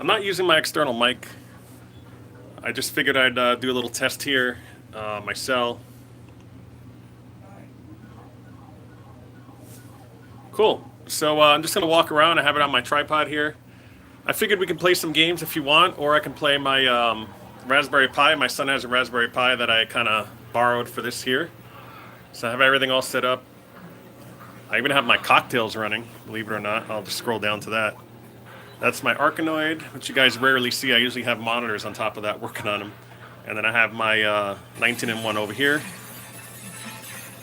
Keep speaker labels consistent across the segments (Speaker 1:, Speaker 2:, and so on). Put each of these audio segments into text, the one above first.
Speaker 1: I'm not using my external mic. I just figured I'd do a little test here, my cell. Cool. So I'm just going to walk around. I have it on my tripod here. I figured we can play some games if you want, or I can play my Raspberry Pi. My son has a Raspberry Pi that I kind of borrowed for this here. So I have everything all set up. I even have my cocktails running, believe it or not. I'll just scroll down to that. That's my Arcanoid, which you guys rarely see. I usually have monitors on top of that working on them. And then I have my 19-in-1 over here.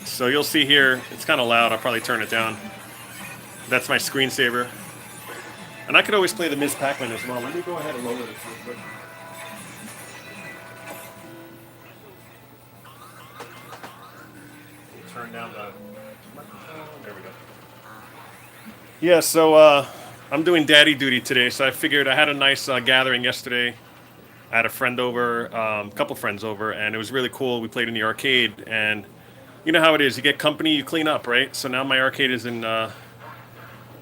Speaker 1: So you'll see here, it's kind of loud. I'll probably turn it down. That's my screensaver. And I could always play the Ms. Pac-Man as well. Let me go ahead and lower this real quick. Turn down the microphone. There we go. Yeah, so I'm doing daddy duty today, so I figured I had a nice gathering yesterday. I had a friend over, a couple friends over, and it was really cool. We played in the arcade, and you know how it is. You get company, you clean up, right? So now my arcade is in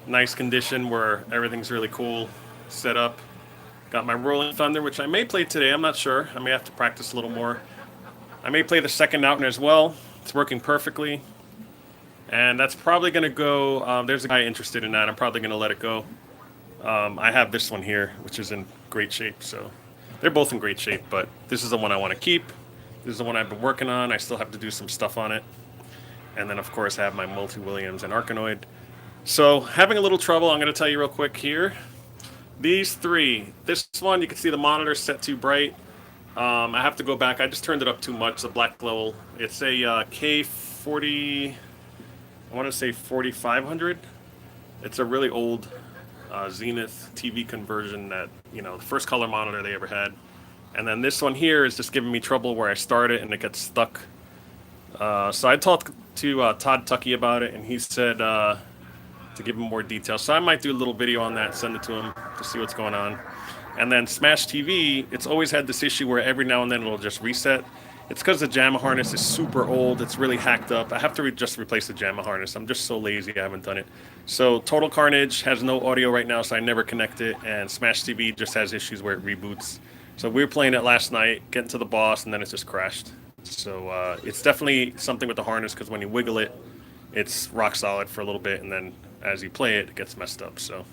Speaker 1: nice condition where everything's really cool, set up. Got my Rolling Thunder, which I may play today. I'm not sure. I may have to practice a little more. I may play the second OutRun as well. It's working perfectly. And that's probably going to go, there's a guy interested in that. I'm probably going to let it go. I have this one here, which is in great shape. So they're both in great shape, but this is the one I want to keep. This is the one I've been working on. I still have to do some stuff on it. And then, of course, I have my Multi-Williams and Arcanoid. So having a little trouble, I'm going to tell you real quick here. These three, this one, you can see the monitor set too bright. I have to go back. I just turned it up too much, the black level. It's a K40, I want to say 4500. It's a really old Zenith TV conversion that, you know, the first color monitor they ever had. And then this one here is just giving me trouble where I start it and it gets stuck. So I talked to Todd Tuckey about it, and he said to give him more details. So I might do a little video on that, send it to him to see what's going on. And then Smash TV, it's always had this issue where every now and then it'll just reset. It's because the JAMA harness is super old. It's really hacked up. I have to just replace the JAMA harness. I'm just so lazy I haven't done it. So Total Carnage has no audio right now, so I never connect it. And Smash TV just has issues where it reboots. So we were playing it last night, getting to the boss, and then it just crashed. So it's definitely something with the harness, because when you wiggle it, it's rock solid for a little bit, and then as you play it, it gets messed up. So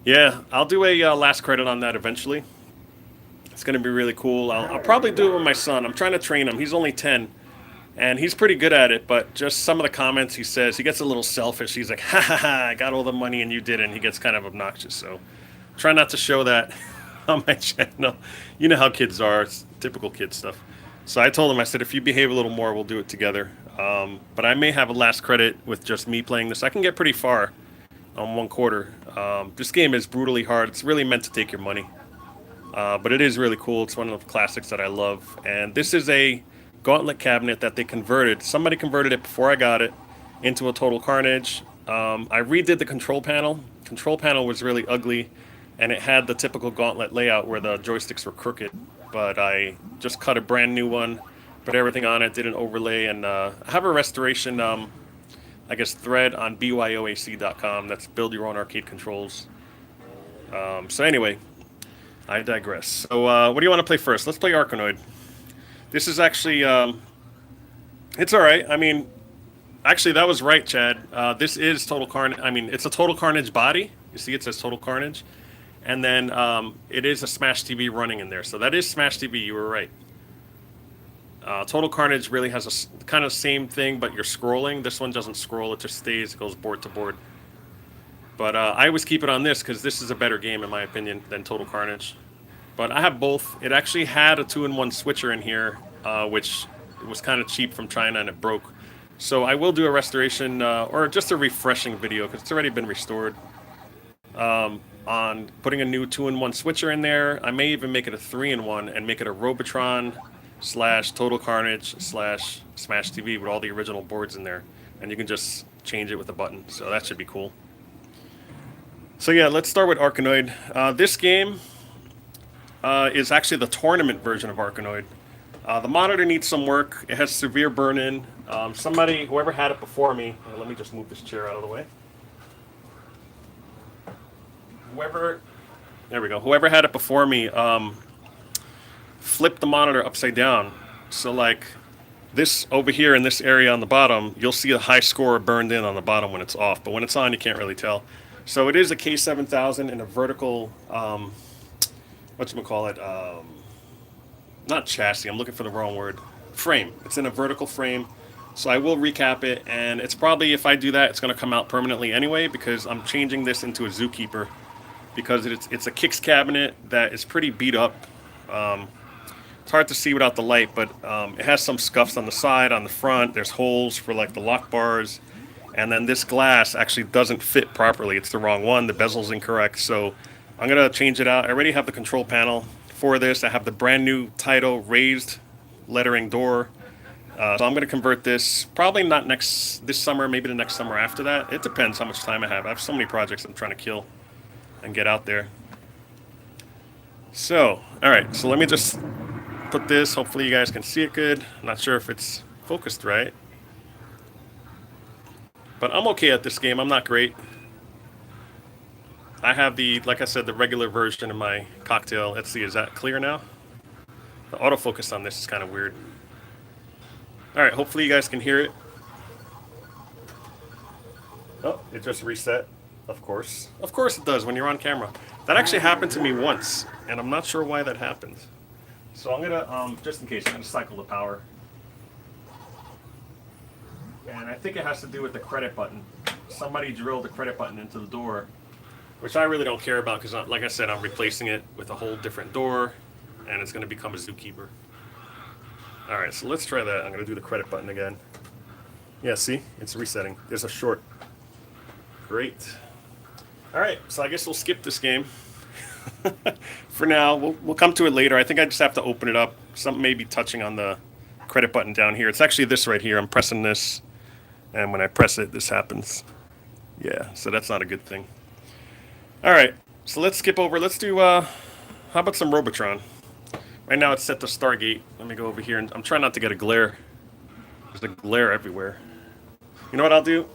Speaker 1: yeah, I'll do a last credit on that eventually. It's going to be really cool. I'll probably do it with my son. I'm trying to train him. He's only 10, and he's pretty good at it, but just some of the comments he says, he gets a little selfish. He's like, ha ha ha, I got all the money and you didn't. He gets kind of obnoxious, so try not to show that on my channel. You know how kids are. It's typical kid stuff. So I told him, I said, if you behave a little more, we'll do it together. But I may have a last credit with just me playing this. I can get pretty far on 1/4. This game is brutally hard. It's really meant to take your money. But it is really cool. It's one of the classics that I love. And this is a gauntlet cabinet that they converted. Somebody converted it before I got it into a Total Carnage. I redid the control panel. Control panel was really ugly, and it had the typical gauntlet layout where the joysticks were crooked. But I just cut a brand new one, put everything on it, did an overlay, and I have a restoration, I guess, thread on byoac.com. That's Build Your Own Arcade Controls. So anyway, I digress. So what do you want to play first? Let's play Arcanoid. This is actually, it's all right. I mean, actually, that was right, Chad. This is Total Carnage. I mean, it's a Total Carnage body. You see it says Total Carnage. And then it is a Smash TV running in there. So that is Smash TV. You were right. Total Carnage really has a kind of same thing, but you're scrolling. This one doesn't scroll. It just stays. It goes board to board. But I always keep it on this because this is a better game, in my opinion, than Total Carnage. But I have both. It actually had a 2-in-1 switcher in here, which was kind of cheap from China, and it broke. So I will do a restoration or just a refreshing video because it's already been restored. On putting a new 2-in-1 switcher in there. I may even make it a 3-in-1 and make it a Robotron / Total Carnage / Smash TV with all the original boards in there. And you can just change it with a button. So that should be cool. So yeah, let's start with Arcanoid. This game is actually the tournament version of Arcanoid. The monitor needs some work. It has severe burn-in. Whoever had it before me, let me just move this chair out of the way. Whoever There we go. Whoever had it before me, flip the monitor upside down. So like this over here in this area on the bottom, you'll see a high score burned in on the bottom when it's off, but when it's on, you can't really tell. So it is a K7000 in a vertical, whatchamacallit, not chassis, I'm looking for the wrong word, frame. It's in a vertical frame. So I will recap it, and it's probably, if I do that, it's going to come out permanently anyway, because I'm changing this into a Zookeeper, because it's a kicks cabinet that is pretty beat up. It's hard to see without the light, but it has some scuffs on the side, on the front. There's holes for like the lock bars, and then this glass actually doesn't fit properly. It's the wrong one. The bezel's incorrect, so I'm going to change it out. I already have the control panel for this. I have the brand new Taito raised lettering door. So I'm going to convert this, probably not this summer, maybe the next summer after that. It depends how much time I have. I have so many projects I'm trying to kill and get out there. So, all right, so let me just put this. Hopefully you guys can see it good. I'm not sure if it's focused right. But I'm okay at this game. I'm not great. I have the, like I said, the regular version of my cocktail. Let's see, is that clear now? The autofocus on this is kind of weird. All right, hopefully you guys can hear it. Oh, it just reset, of course. Of course it does when you're on camera. That actually happened to me once, and I'm not sure why that happened. So I'm gonna, just in case, I'm gonna cycle the power. And I think it has to do with the credit button. Somebody drilled the credit button into the door, which I really don't care about because, like I said, I'm replacing it with a whole different door, and it's gonna become a Zookeeper. All right, so let's try that. I'm going to do the credit button again. Yeah, see? It's resetting. There's a short. Great. All right, so I guess we'll skip this game. For now, we'll come to it later. I think I just have to open it up. Something may be touching on the credit button down here. It's actually this right here. I'm pressing this, and when I press it, this happens. Yeah, so that's not a good thing. All right, so let's skip over. Let's do, how about some Robotron? Right now it's set to Stargate. Let me go over here, and I'm trying not to get a glare. There's a glare everywhere. You know what I'll do?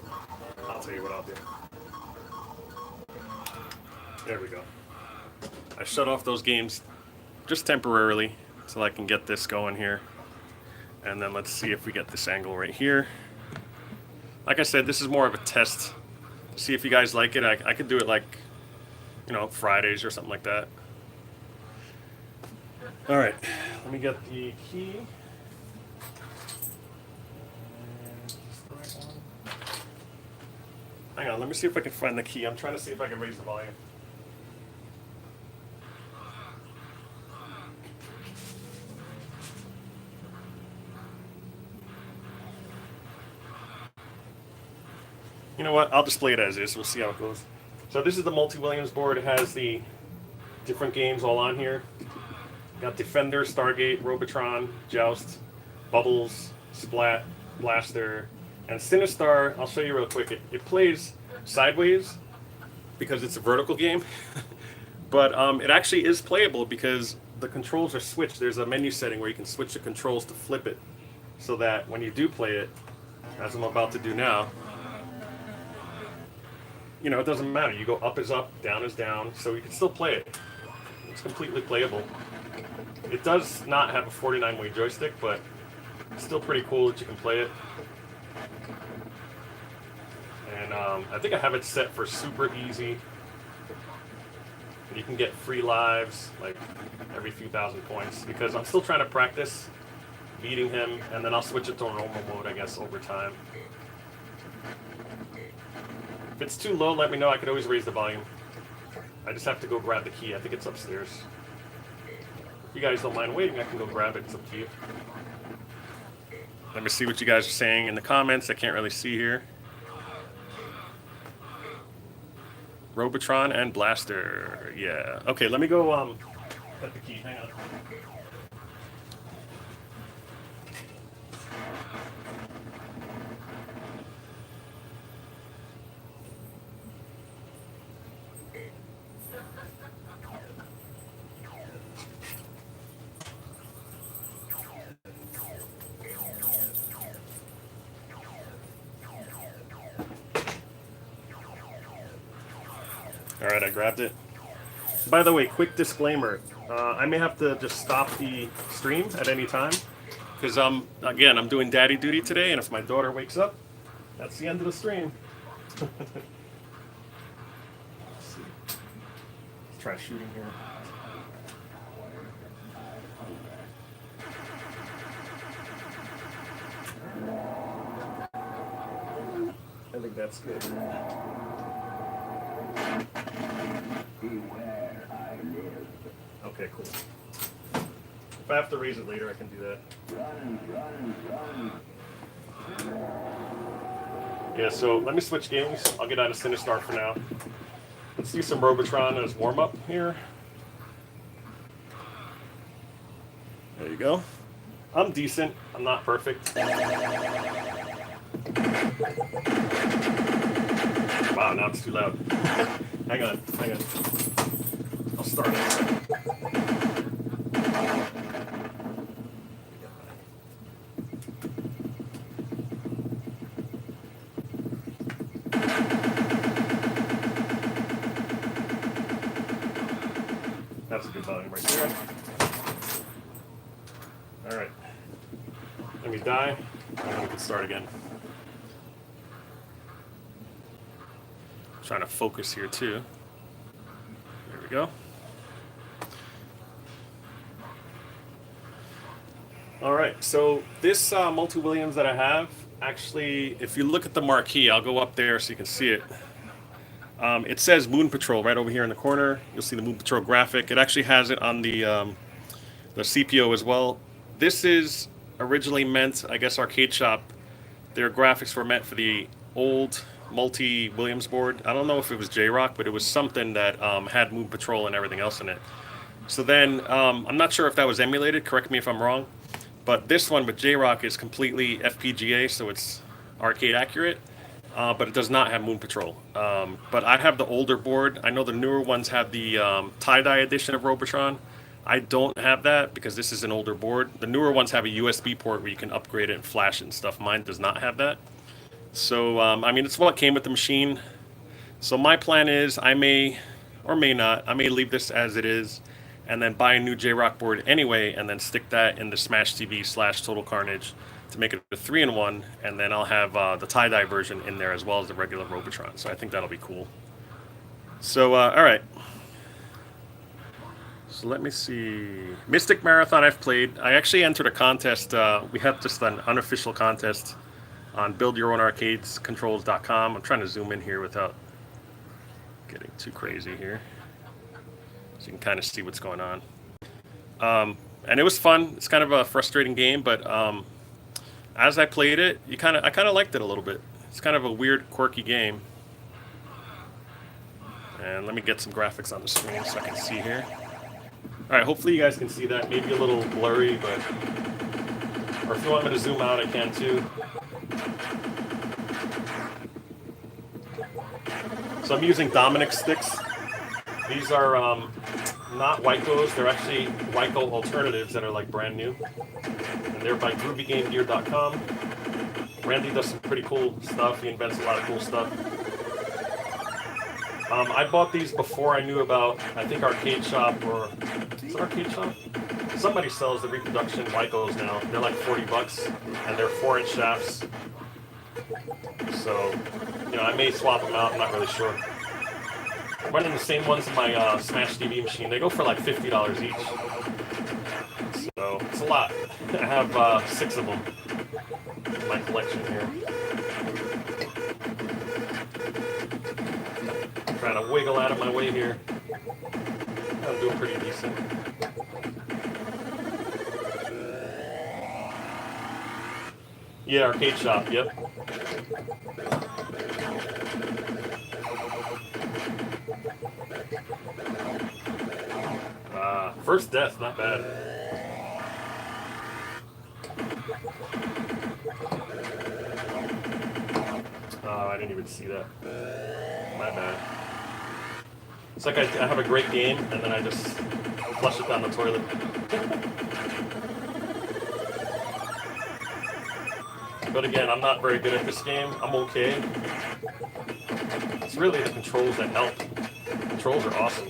Speaker 1: I'll tell you what I'll do. There we go. I shut off those games just temporarily so I can get this going here. And then let's see if we get this angle right here. Like I said, this is more of a test to see if you guys like it. I could do it like, you know, Fridays or something like that. All right, let me get the key. Hang on, let me see if I can find the key. I'm trying to see if I can raise the volume. You know what? I'll display it as is. We'll see how it goes. So this is the multi-Williams board. It has the different games all on here. Got Defender, Stargate, Robotron, Joust, Bubbles, Splat, Blaster, and Sinistar. I'll show you real quick. It plays sideways because it's a vertical game, but it actually is playable because the controls are switched. There's a menu setting where you can switch the controls to flip it so that when you do play it, as I'm about to do now, you know, it doesn't matter. You go up is up, down is down, so you can still play it. It's completely playable. It does not have a 49-way joystick, but it's still pretty cool that you can play it. And I think I have it set for super easy. You can get free lives, like every few thousand points, because I'm still trying to practice beating him, and then I'll switch it to normal mode, I guess, over time. If it's too low, let me know. I could always raise the volume. I just have to go grab the key. I think it's upstairs. If you guys don't mind waiting, I can go grab it. It's up to you. Let me see what you guys are saying in the comments. I can't really see here. Robotron and Blaster. Yeah. Okay, let me go get the key. Hang on. All right, I grabbed it. By the way, quick disclaimer. I may have to just stop the stream at any time because again, I'm doing daddy duty today, and if my daughter wakes up, that's the end of the stream. Let's see. Let's try shooting here. I think that's good. Okay, cool. If I have to raise it later, I can do that. Yeah, so let me switch games. I'll get out of Sinistar for now. Let's do some Robotron as warm-up here. There you go. I'm decent. I'm not perfect. Wow, now it's too loud. Hang on. I'll start it. That's a good volume right there. All right. Let me die, and then we can start again. Trying to focus here too. There we go. All right, so this multi-Williams that I have, actually, if you look at the marquee, I'll go up there so you can see it. It says Moon Patrol right over here in the corner. You'll see the Moon Patrol graphic. It actually has it on the CPO as well. This is originally meant, I guess, Arcade Shop. Their graphics were meant for the old multi-Williams board. I don't know if it was J-Rock, but it was something that had Moon Patrol and everything else in it. So then, I'm not sure if that was emulated. Correct me if I'm wrong. But this one with J-Rock is completely FPGA, so it's arcade accurate. But it does not have Moon Patrol. But I have the older board. I know the newer ones have the tie-dye edition of Robotron. I don't have that because this is an older board. The newer ones have a USB port where you can upgrade it and flash it and stuff. Mine does not have that. So, I mean, it's what came with the machine. So my plan is I may or may not. I may leave this as it is and then buy a new J-Rock board anyway and then stick that in the Smash TV / Total Carnage to make it a 3-in-1, and then I'll have the tie-dye version in there as well as the regular Robotron. So I think that'll be cool. So, all right. So let me see. Mystic Marathon I've played. I actually entered a contest. We had just an unofficial contest on buildyourownarcadescontrols.com. I'm trying to zoom in here without getting too crazy here, so you can kind of see what's going on. And it was fun. It's kind of a frustrating game, but as I played it, I kind of liked it a little bit. It's kind of a weird, quirky game. And let me get some graphics on the screen so I can see here. All right, hopefully you guys can see that. Maybe a little blurry, but or if you want me to zoom out, I can too. So I'm using Dominic sticks. These are not Wycos. They're actually Wyco alternatives that are like brand new. And they're by GroovyGameGear.com. Randy does some pretty cool stuff. He invents a lot of cool stuff. I bought these before I knew about, I think, Arcade Shop, or is it Arcade Shop? Somebody sells the reproduction Wycos now. They're like $40, and they're 4-inch shafts. So, you know, I may swap them out. I'm not really sure. I'm running the same ones in my Smash TV machine. They go for like $50 each. So it's a lot. I have 6 of them in my collection here. Trying to wiggle out of my way here. I'm doing pretty decent. Yeah, Arcade Shop, yep. First death, not bad. Oh, I didn't even see that. My bad. It's like I have a great game, and then I just flush it down the toilet. But again, I'm not very good at this game. I'm okay. It's really the controls that help. The controls are awesome.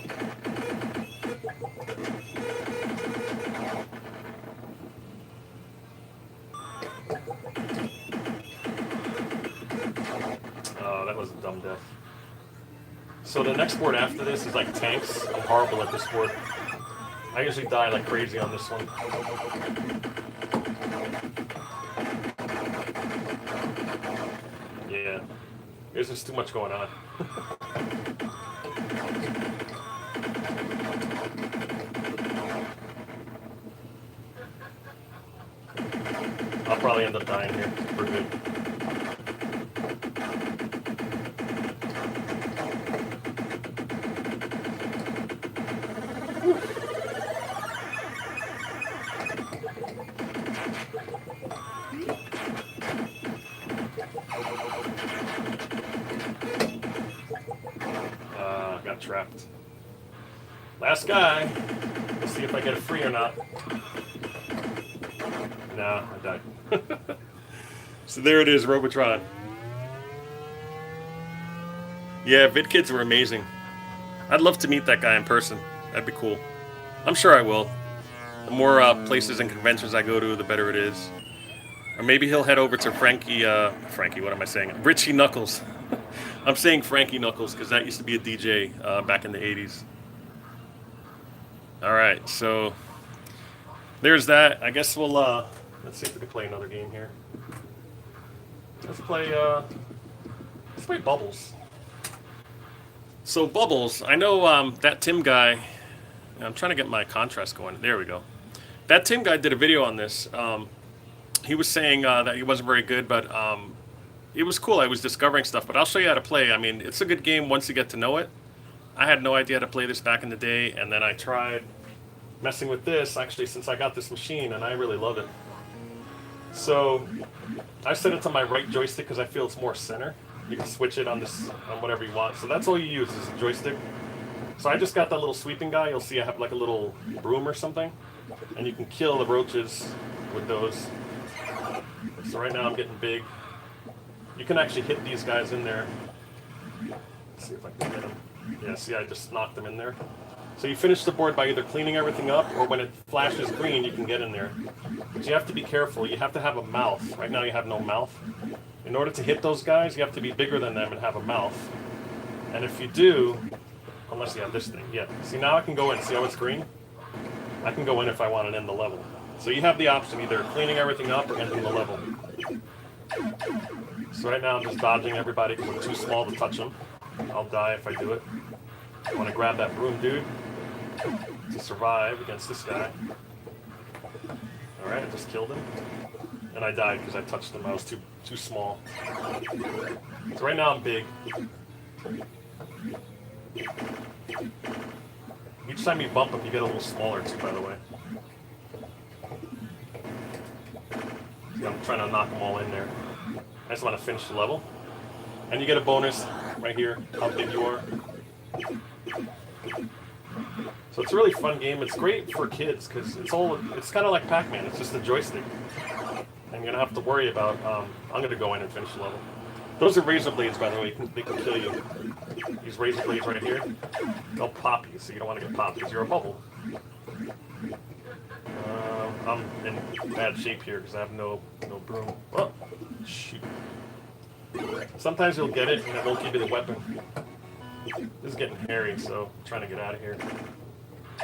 Speaker 1: was a dumb death. So the next board after this is like tanks. I'm horrible at this board. I usually die like crazy on this one. Yeah, there's just too much going on. I'll probably end up dying here for good. Got trapped. Last guy. Let's see if I get it free or not. No, I died. So there it is, Robotron. Yeah, VidKids were amazing. I'd love to meet that guy in person. That'd be cool. I'm sure I will. The more places and conventions I go to, the better it is. Or maybe he'll head over to Frankie, what am I saying? Richie Knuckles. I'm saying Frankie Knuckles because that used to be a DJ back in the 80s. Alright, so there's that. I guess we'll, let's see if we can play another game here. Let's play Bubbles. So Bubbles, I know that Tim guy, I'm trying to get my contrast going. There we go. That Tim guy did a video on this. He was saying that he wasn't very good, but it was cool. I was discovering stuff, but I'll show you how to play. I mean, it's a good game once you get to know it. I had no idea how to play this back in the day, and then I tried messing with this, actually, since I got this machine, and I really love it. So I set it to my right joystick because I feel it's more center. You can switch it on this, on whatever you want. So that's all you use is a joystick. So I just got that little sweeping guy. You'll see I have like a little broom or something, and you can kill the roaches with those. So right now I'm getting big. You can actually hit these guys in there. Let's see if I can get them. Yeah, see, I just knocked them in there. So you finish the board by either cleaning everything up, or when it flashes green, you can get in there. But you have to be careful. You have to have a mouth. Right now you have no mouth. In order to hit those guys, you have to be bigger than them and have a mouth. And if you do, unless you have this thing, yeah. See, now I can go in. See how it's green? I can go in if I want to end the level. So you have the option, either cleaning everything up or ending the level. So right now I'm just dodging everybody because I'm too small to touch them. I'll die if I do it. I want to grab that broom dude to survive against this guy. Alright, I just killed him. And I died because I touched him. I was too small. So right now I'm big. Each time you bump him, you get a little smaller too, by the way. See, I'm trying to knock them all in there. I just want to finish the level. And you get a bonus right here, how big you are. So it's a really fun game. It's great for kids because it's kind of like Pac-Man. It's just a joystick. And you're going to have to worry about, I'm going to go in and finish the level. Those are razor blades, by the way. They can kill you. These razor blades right here, they'll pop you, so you don't want to get popped because you're a bubble. I'm in bad shape here because I have no broom. Oh, shoot. Sometimes you'll get it and it won't give you the weapon. This is getting hairy, so I'm trying to get out of here.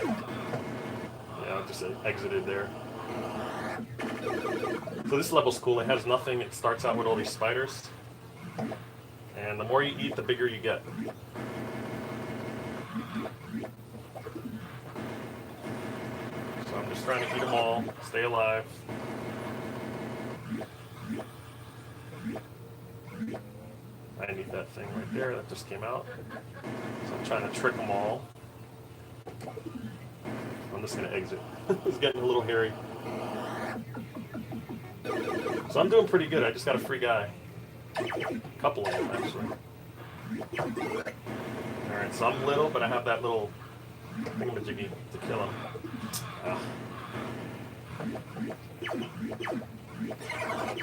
Speaker 1: Yeah, I just exited there. So this level's cool. It has nothing. It starts out with all these spiders. And the more you eat, the bigger you get. So I'm just trying to eat them all, stay alive. I need that thing right there that just came out. So I'm trying to trick them all. I'm just going to exit. It's getting a little hairy. So I'm doing pretty good. I just got a free guy. A couple of them, actually. Alright, so I'm little, but I have that little thingamajiggy to kill him.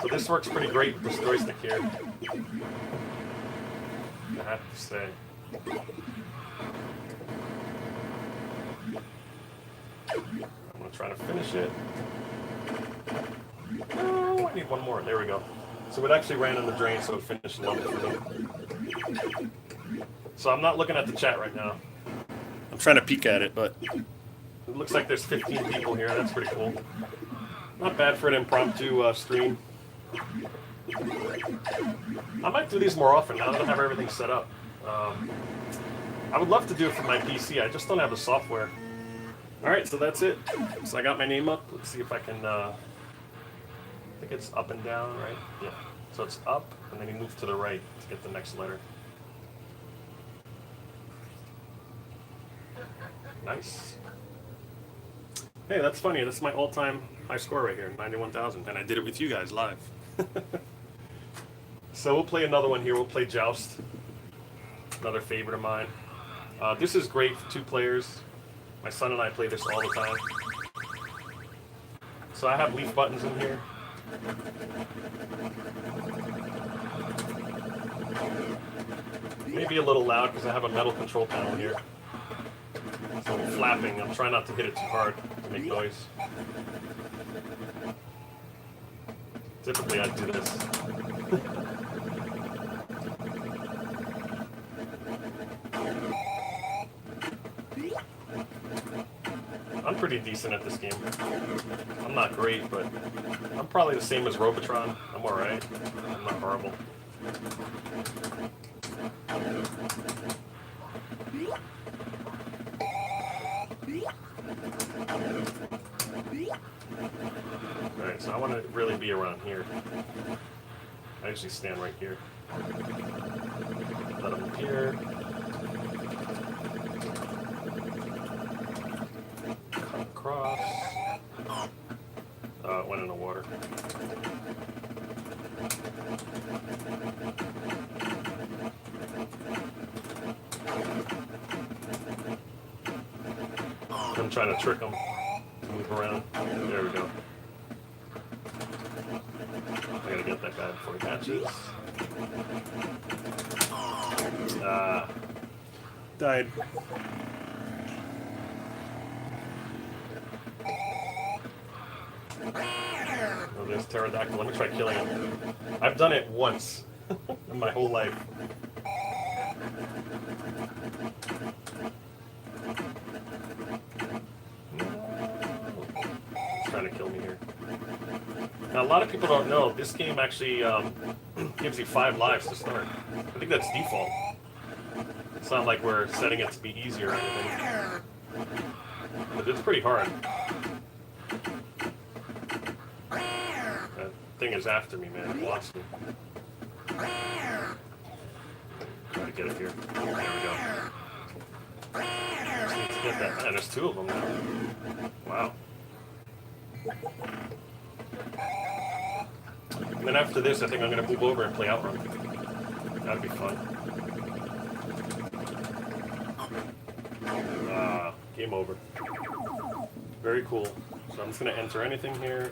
Speaker 1: So this works pretty great with this joystick here. I have to say. I'm going to try to finish it. Oh, I need one more. There we go. So it actually ran in the drain, so it finished the level for me. So I'm not looking at the chat right now. I'm trying to peek at it, but it looks like there's 15 people here. That's pretty cool. Not bad for an impromptu stream. I might do these more often now that I have everything set up. I would love to do it from my PC. I just don't have the software. Alright, so that's it. So I got my name up. Let's see if I can... I think it's up and down, right? Yeah. So it's up, and then you move to the right to get the next letter. Nice. Hey, that's funny. That's my all-time high score right here, 91,000. And I did it with you guys live. So we'll play another one here. We'll play Joust. Another favorite of mine. This is great for 2 players. My son and I play this all the time. So I have leaf buttons in here. Maybe a little loud because I have a metal control panel here. So I'm flapping. I'm trying not to hit it too hard to make noise. Typically I'd do this. I'm pretty decent at this game. I'm not great, but I'm probably the same as Robotron. I'm alright. I'm not horrible. Alright, so I want to really be around here. I usually stand right here. Let him appear. Cut across. It went in the water. I'm trying to trick him to move around. There we go. I gotta get that guy before he hatches. Died. Oh, there's pterodactyl. Let me try killing him. I've done it once in my whole life. He's trying to kill me here. Now, a lot of people don't know, this game actually gives you 5 lives to start. I think that's default. It's not like we're setting it to be easier or anything. But it's pretty hard. That thing is after me, man. It wants me. Try to get it here. There we go. Just need to get that. Man, there's 2 of them now. Wow. And then after this, I think I'm going to move over and play OutRun. That'd be fun. Game over. Very cool. So I'm just going to enter anything here.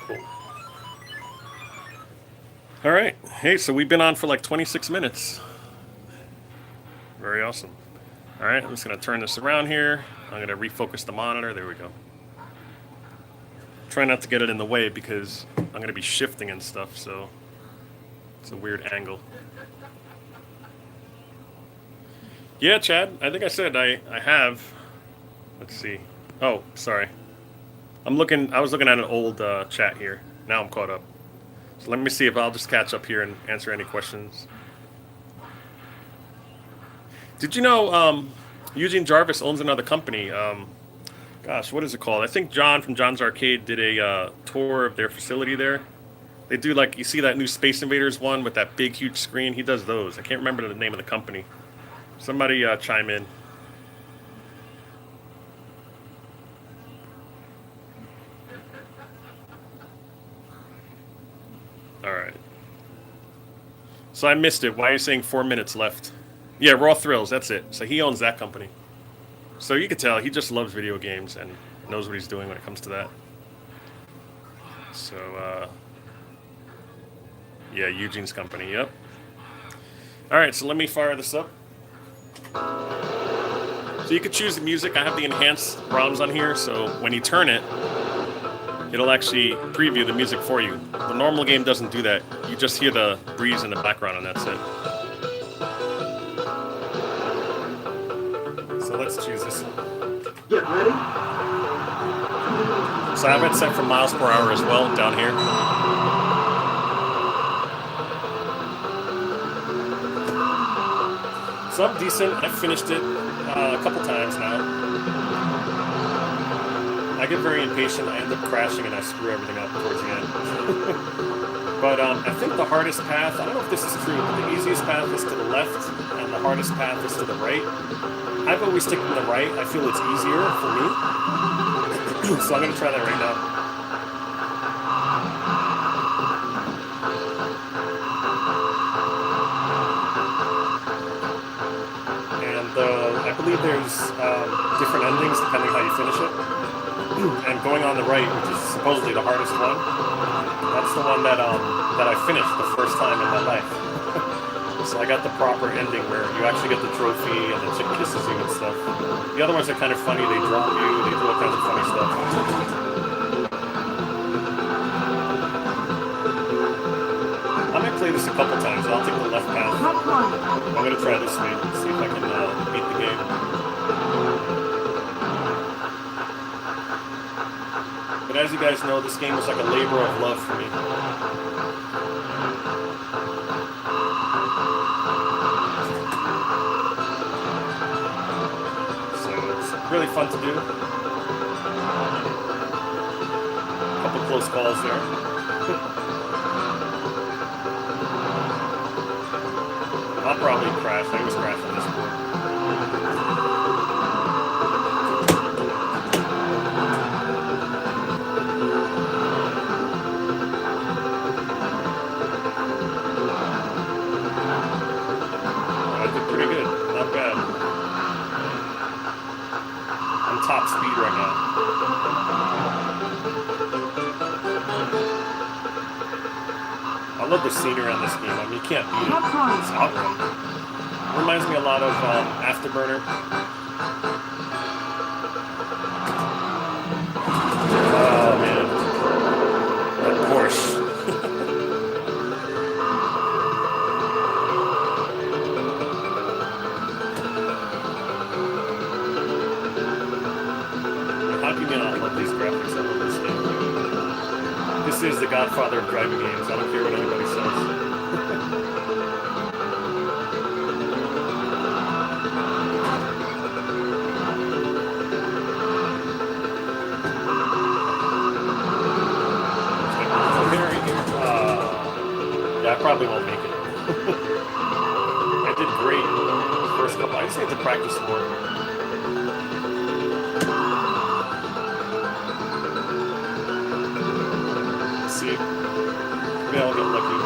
Speaker 1: Cool. All right. Hey, so we've been on for like 26 minutes. Very awesome. All right, I'm just going to turn this around here. I'm going to refocus the monitor. There we go. Try not to get it in the way because I'm going to be shifting and stuff, so it's a weird angle. Yeah, Chad, I think I said I have. Let's see. Oh, sorry. I was looking at an old chat here. Now I'm caught up. So let me see if I'll just catch up here and answer any questions. Did you know Eugene Jarvis owns another company? Gosh, what is it called? I think John from John's Arcade did a tour of their facility there. They do, like, you see that new Space Invaders one with that big, huge screen? He does those. I can't remember the name of the company. Somebody chime in. All right. So I missed it. Why are you saying 4 minutes left? Yeah, Raw Thrills, that's it. So he owns that company. So you could tell he just loves video games and knows what he's doing when it comes to that. So, yeah, Eugene's company, yep. All right, so let me fire this up. So you could choose the music. I have the enhanced ROMs on here, so when you turn it, it'll actually preview the music for you. The normal game doesn't do that. You just hear the breeze in the background and that's it. So let's choose this one.
Speaker 2: Get ready.
Speaker 1: So I have it set for miles per hour as well down here. So I'm decent. I've finished it a couple times now. I get very impatient. I end up crashing and I screw everything up towards the end. But I think the hardest path, I don't know if this is true, but the easiest path is to the left and the hardest path is to the right. I've always taken the right. I feel it's easier for me. So I'm going to try that right now. And I believe there's different endings depending how you finish it. And going on the right, which is supposedly the hardest one, that's the one that I finished the first time in my life. So I got the proper ending where you actually get the trophy and the chick kisses you and stuff. The other ones are kind of funny. They drop you. They do all kinds of funny stuff. I might play this a couple times. I'll take the left path. I'm going to try this way and see if I can beat the game. But as you guys know, this game was like a labor of love for me. Really fun to do. A couple close calls there. I'll probably crash. I always crash on this board. I did pretty good. Not bad. Top speed right now. I love the scenery on this game. I mean, you can't beat it. It's OutRun. Reminds me a lot of Afterburner. Oh man, that Porsche. This is the godfather of driving games. I don't care what anybody says. Yeah, I probably won't make it. I did great in the first couple. I just need to practice more. See, maybe I'll get lucky.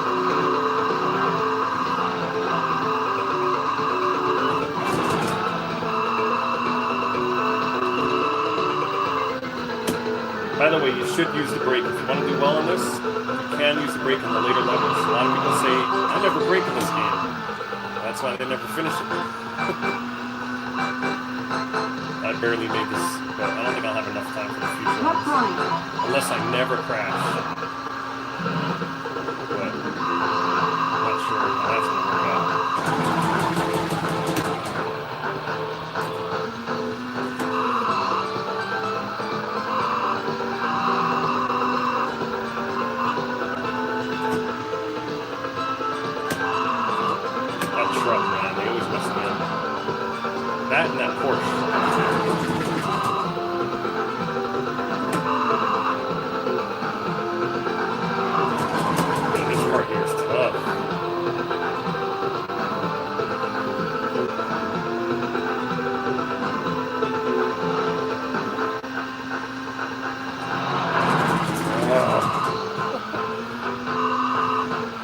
Speaker 1: By the way, you should use the brake. If you want to do well in this, you can use the brake in the later levels. A lot of people say, I never brake in this game. That's why they never finish it. I barely made this, but I don't think I'll have enough time for the future ones. Unless I never crash. But I'm not sure how that's going to work out. That truck, man, they always mess me up. That and that Porsche.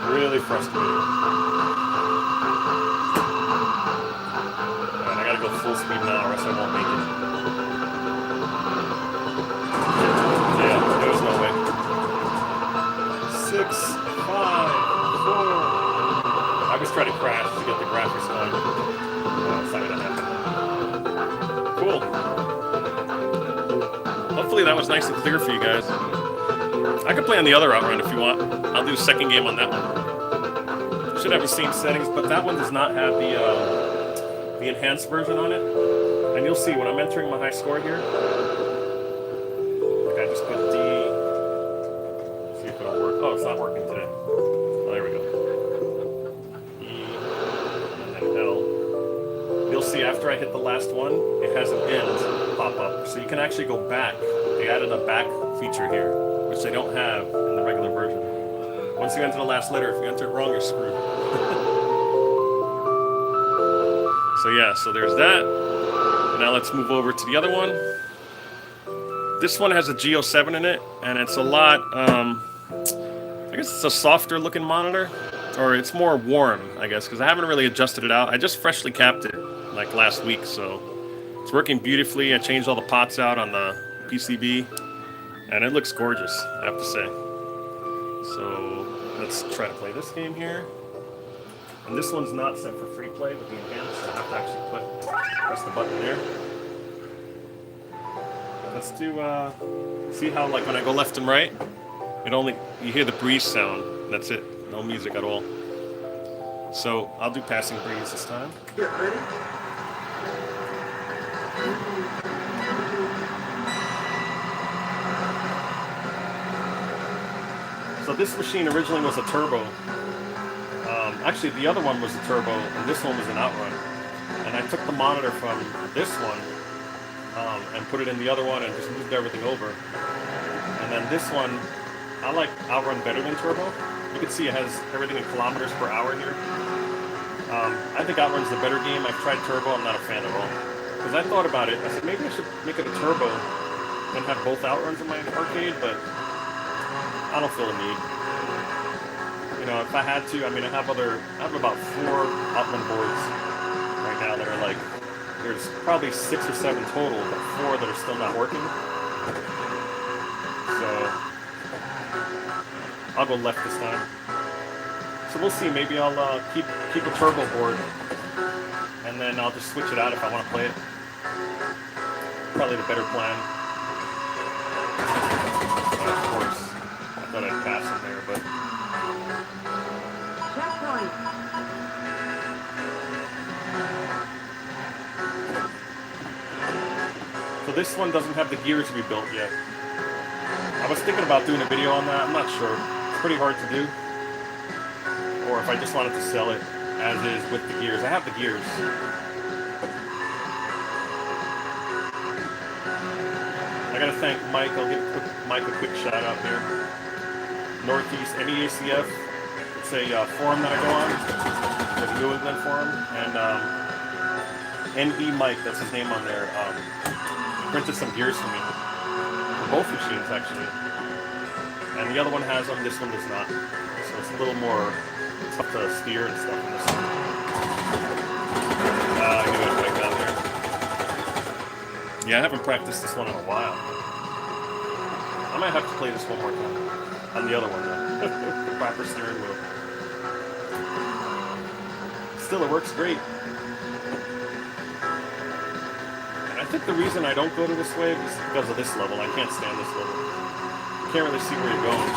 Speaker 1: Really frustrating. And I gotta go full speed now or else I won't make it. Yeah, there's no way. 6, 5, 4. I was trying to crash to get the graphics going. It's not gonna happen. Cool. Hopefully that was nice and clear for you guys. I could play on the other OutRun if you want. I'll do a second game on that one. Should have the same settings, but that one does not have the enhanced version on it. And you'll see when I'm entering my high score here. Like I just put D. See if it'll work. Oh, it's not working today. Oh, there we go. E and then L. You'll see after I hit the last one, it has an end pop up, so you can actually go back. They added a back feature here, which they don't have in the regular version. Once you enter the last letter, if you enter it wrong, you're screwed. So yeah, so there's that. Now let's move over to the other one. This one has a G07 in it, and it's a lot, I guess it's a softer looking monitor, or it's more warm, I guess, because I haven't really adjusted it out. I just freshly capped it like last week, so it's working beautifully. I changed all the pots out on the PCB, and it looks gorgeous, I have to say. So let's try to play this game here. And this one's not set for free play with the enhanced, so I have to actually press the button there. Let's do, see how like when I go left and right, you hear the breeze sound, that's it, no music at all. So I'll do passing breeze this time.
Speaker 2: Yeah, ready?
Speaker 1: So this machine originally was a turbo. Actually, the other one was a turbo, and this one was an OutRun. And I took the monitor from this one and put it in the other one and just moved everything over. And then this one, I like OutRun better than turbo. You can see it has everything in kilometers per hour here. I think OutRun's the better game. I've tried turbo, I'm not a fan at all. Because I thought about it, I said maybe I should make it a turbo and have both OutRuns in my arcade, but I don't feel the need. You know, if I had to, I mean, I have about 4 OutRun boards right now that are like, there's probably 6 or 7 total, but 4 that are still not working. So, I'll go left this time. So we'll see, maybe I'll keep a turbo board, and then I'll just switch it out if I want to play it. Probably the better plan. Of course, I thought I'd pass in there, but...
Speaker 2: Checkpoint.
Speaker 1: So this one doesn't have the gears rebuilt yet. I was thinking about doing a video on that, I'm not sure. It's pretty hard to do. Or if I just wanted to sell it as is with the gears. I have the gears. I gotta thank Mike. I'll give Mike a quick shout out here. Northeast NEACF. It's a forum that I go on. The New England forum. And NE Mike, that's his name on there, printed some gears for me. For both machines, actually. And the other one has them, this one does not. So it's a little more tough to steer and stuff in this one. I knew I'd break down there. Yeah, I haven't practiced this one in a while. I might have to play this one more time. On the other one, though. The proper steering wheel. Still, it works great. And I think the reason I don't go to this way is because of this level. I can't stand this level. You can't really see where you're going.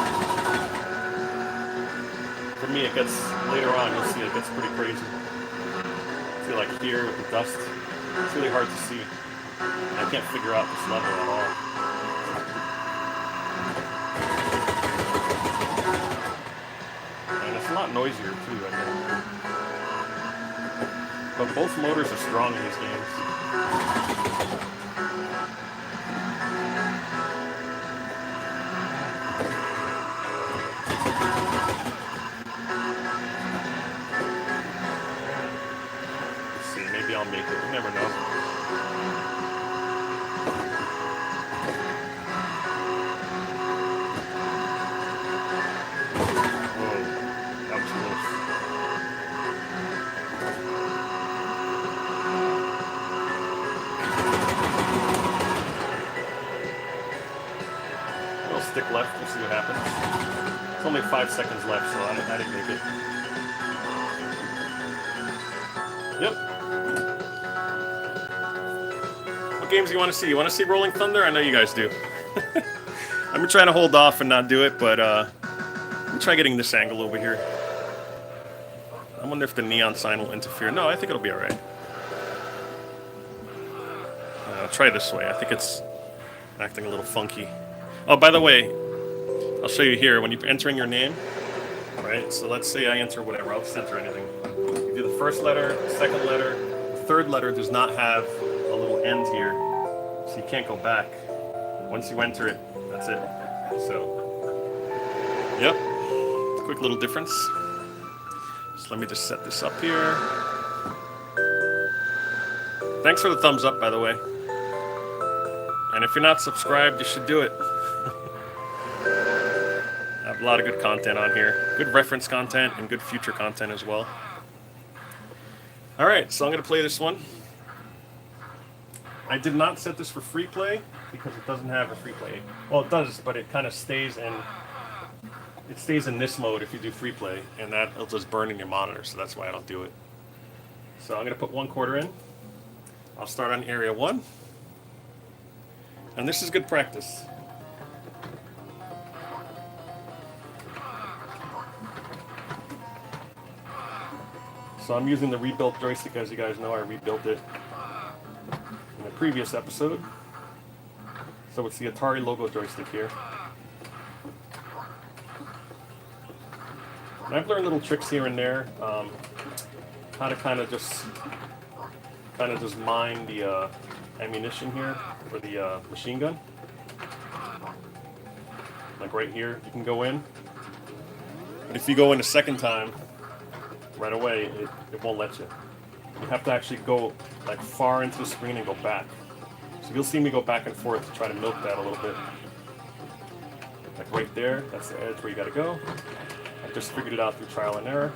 Speaker 1: For me, it gets, later on, you'll see it gets pretty crazy. See, like here with the dust, it's really hard to see. I can't figure out this level at all. And it's a lot noisier too, I think. But both motors are strong in these games. Maybe I'll make it. You never know. Whoa, that was close. I'll stick left. We'll see what happens. It's only 5 seconds left, so I didn't make it. Yep. What games do you want to see? You want to see Rolling Thunder? I know you guys do. I'm trying to hold off and not do it, but let me try getting this angle over here. I wonder if the neon sign will interfere. No, I think it'll be alright. I'll try this way. I think it's acting a little funky. Oh, by the way, I'll show you here. When you're entering your name, right? So let's say I enter whatever. I'll just enter anything. You do the first letter, second letter. The third letter does not have a little end here, so you can't go back. Once you enter it, that's it. So, yep. Quick little difference. So let me just set this up here. Thanks for the thumbs up, by the way. And if you're not subscribed, you should do it. I have a lot of good content on here. Good reference content and good future content as well. Alright, so I'm going to play this one. I did not set this for free play because it doesn't have a free play. Well, it does, but it kind of stays in... It stays in this mode if you do free play, and that'll just burn in your monitor, so that's why I don't do it. So I'm going to put 1/4 in. I'll start on area 1. And this is good practice. So I'm using the rebuilt joystick, as you guys know. I rebuilt it in the previous episode. So it's the Atari logo joystick here. And I've learned little tricks here and there, how to kind of just mine the ammunition here for the machine gun. Like right here, you can go in. But if you go in a second time, right away, it won't let you. You have to actually go like far into the screen and go back. So you'll see me go back and forth to try to milk that a little bit. Like right there, that's the edge where you gotta go. I just figured it out through trial and error.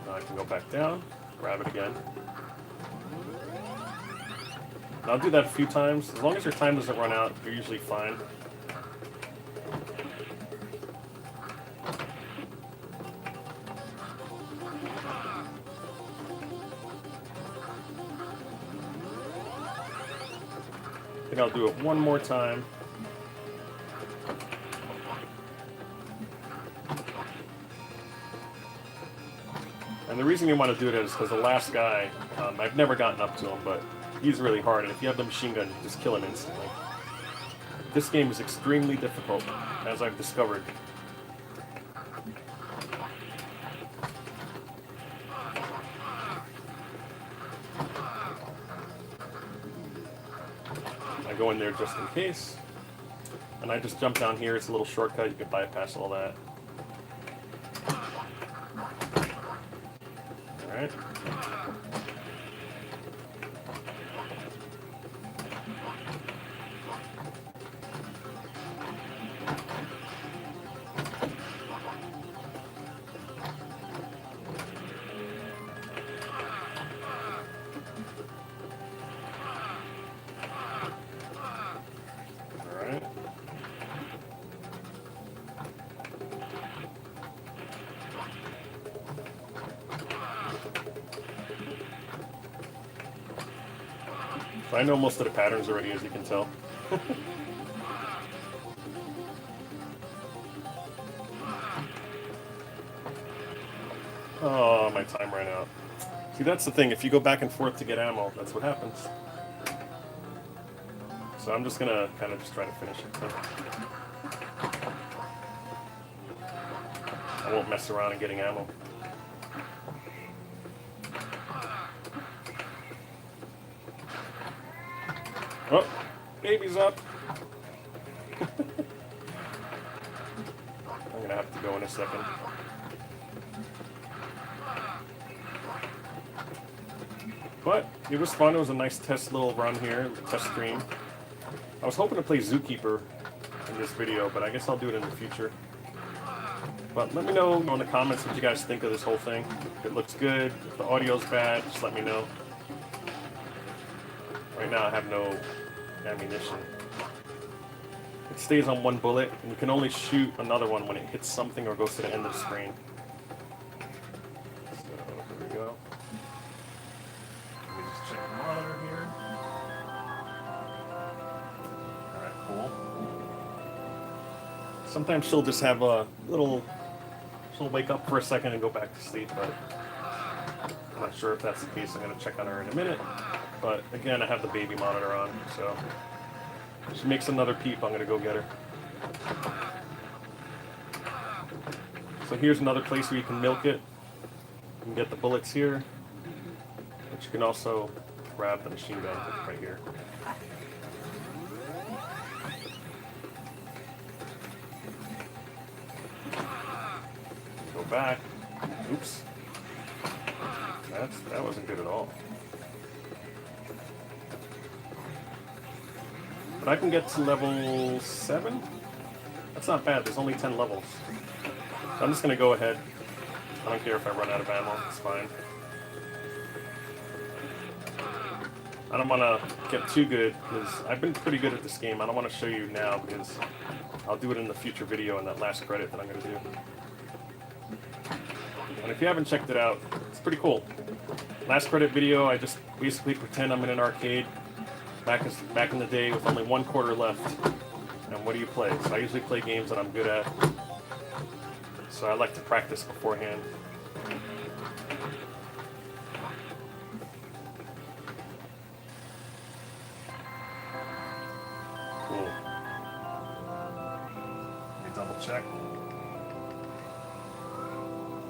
Speaker 1: Now I can go back down, grab it again. And I'll do that a few times. As long as your time doesn't run out, you're usually fine. I think I'll do it one more time. And the reason you want to do it is because the last guy, I've never gotten up to him, but he's really hard, and if you have the machine gun, you just kill him instantly. This game is extremely difficult, as I've discovered. I go in there just in case, and I just jump down here. It's a little shortcut, you can bypass all that. Alright. Alright. So I know most of the patterns already, as you can tell. Oh, my time ran out. See, that's the thing. If you go back and forth to get ammo, that's what happens. So I'm just gonna kind of just try to finish it. So I won't mess around and getting ammo. Oh, baby's up. I'm gonna have to go in a second. But it was fun. It was a nice test little run here, test stream. I was hoping to play Zookeeper in this video, but I guess I'll do it in the future. But let me know in the comments what you guys think of this whole thing. If it looks good, if the audio's bad, just let me know. Right now I have no ammunition. It stays on one bullet, and you can only shoot another one when it hits something or goes to the end of the screen. So, here we go. Let me just check the monitor here. Alright, cool. Sometimes she'll just have a little, she'll wake up for a second and go back to sleep, but I'm not sure if that's the case. I'm going to check on her in a minute. But again, I have the baby monitor on, so if she makes another peep, I'm going to go get her. So here's another place where you can milk it. You can get the bullets here, but you can also grab the machine gun right here. Go back. Oops. That wasn't good at all. But I can get to level 7. That's not bad. There's only 10 levels. So I'm just going to go ahead. I don't care if I run out of ammo. It's fine. I don't want to get too good because I've been pretty good at this game. I don't want to show you now because I'll do it in the future video in that last credit that I'm going to do. And if you haven't checked it out, it's pretty cool. Last credit video, I just basically pretend I'm in an arcade back in the day with only 1 quarter left. And what do you play? So I usually play games that I'm good at. So I like to practice beforehand. Cool. Let me double check.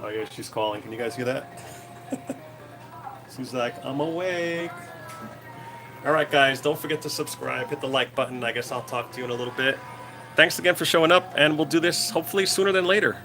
Speaker 1: Oh yeah, she's calling. Can you guys hear that? She's like, I'm awake. Alright guys, don't forget to subscribe, hit the like button. I guess I'll talk to you in a little bit. Thanks again for showing up, and we'll do this hopefully sooner than later.